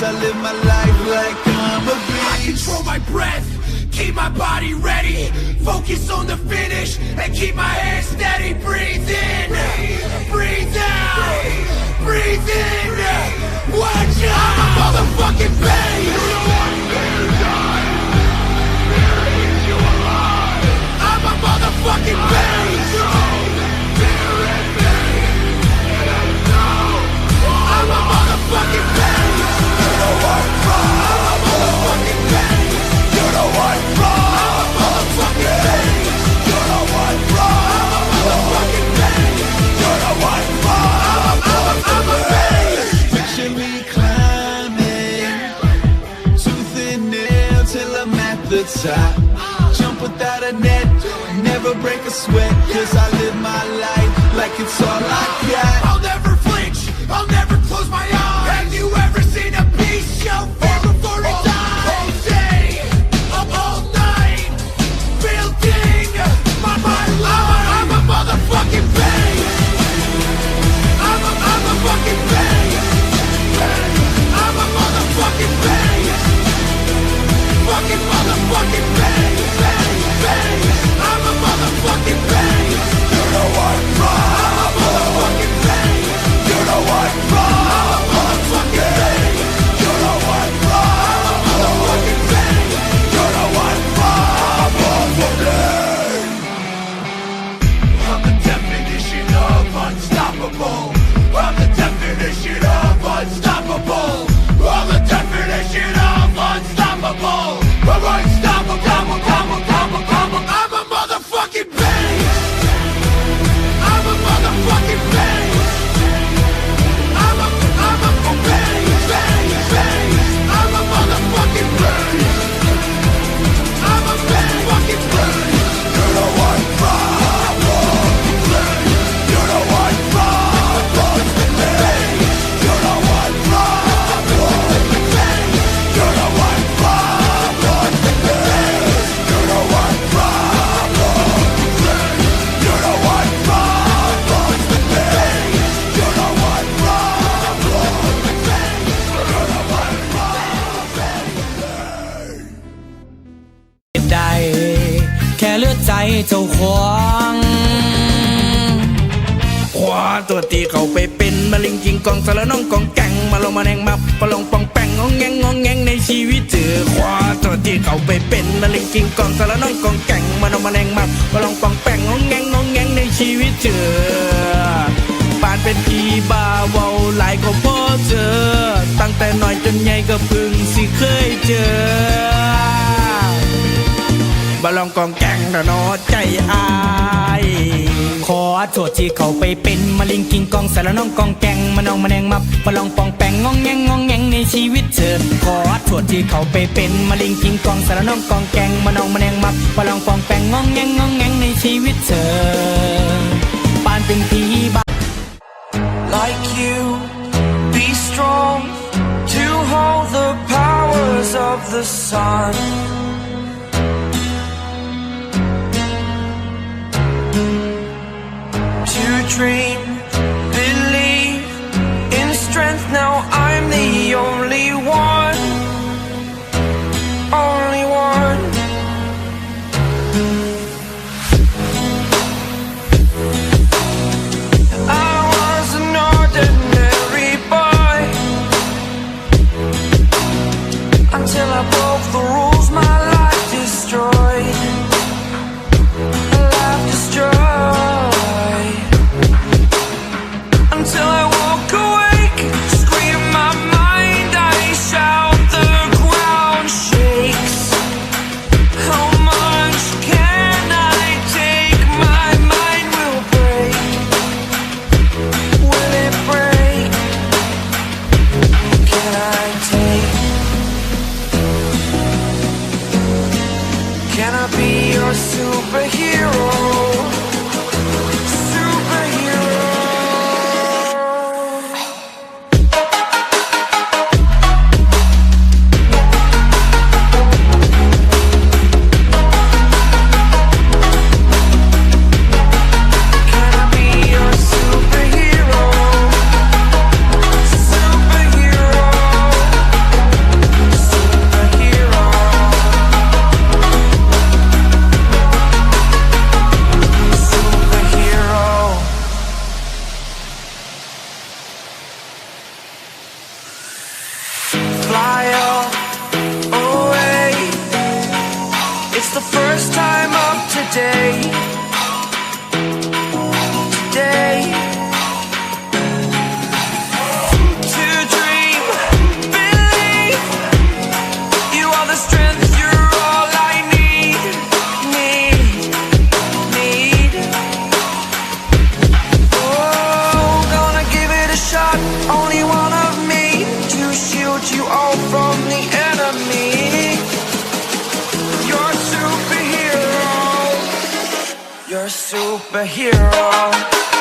I live my life like I'm a beast. I control my breath, keep my body ready, focus on the finish, and keep my head steady. Breathe in, breathe out, breathe in. Watch out, I'm a motherfucking beast. I'm a motherfucking beast. I'm a motherfucking beast. You know what's wrong? I'm a motherfucking beast. You know what's wrong? I'm a motherfucking beast. You know what's wrong? I'm a motherfucking beast. You know what's wrong? I'm a beast. Picture me climbing, tooth and nail till I'm at the top. Jump without a net, never break a sweat, cause I live my life like it's all I got. I'll never flinch, I'll never close my eyes. Have you ever seen a beast show fear before it dies? All day, all night, building my life. I'm a motherfucking beast. I'm a fucking beast. I'm a motherfucking beast. Fucking motherfucking beast. I'm a motherfucking beast. You know what's wrong? I'm a motherfucking beast. You know what's wrong? I'm a motherfucking beast. You know what's wrong? I'm a motherfucking beast. You know what's wrong? I'm a motherfucking beast. I'm the definition of unstoppable. I'm the definition of unstoppable. I'm the definition of unstoppable. I'm unstoppable. I'm a motherfucking beast. I'm a motherfucking beast. I'm a beast. I'm a motherfucking beast. I'm a motherfucking beast. You know what's wrong? You know what's wrong? You know what's wrong? You know what's wrong? You know what's wrong? You know what's wrong? You know what's wrong? ได้แค่เลือดใจเจ้าของขวาตัวตีเขาไปเป็นมาลิงจิงกองสารน้องกองแกงมาลงมาแนงมับปลงปองแปงงองแงงในชีวิตเจอขวาตัวตีเขาไปเป็นมาลิงจิงกองสารน้องกองแกงมาลงมาแนงมับปลงปองแปงงองแงงในชีวิตเจอปานเป็นผีบ้าเว้าหลายก็พอเจอตั้งแต่น้อยจนใหญ่ก็เพิ่งสิเคยเจอบาลองกองแกงระนอใจอายขอโทษที่เขาไปเป็นมาลิงกิงกองสารน้องกองแกงมาน้องมาแนงมับบาลองปองแปงงองแงงในชีวิตเธอขอโทษที่เขาไปเป็นมาลิงกิงกองสารน้องกองแกงมาน้องมาแนงมับบาลองปองแปงงองแงในชีวิตเธอปานเป็นผีบ้า Like you, be strong to hold the powers of the sun. To dream, believe in strength. Now I'm the only one, only one. I was an ordinary boy until I broke the rules. My life destroyed, life destroyed. today. Today. To dream, believe. You are the strength, you're all I need. Oh, gonna give it a shot. Only one of me to shield you all from the enemy. You're a superhero. You're a superhero.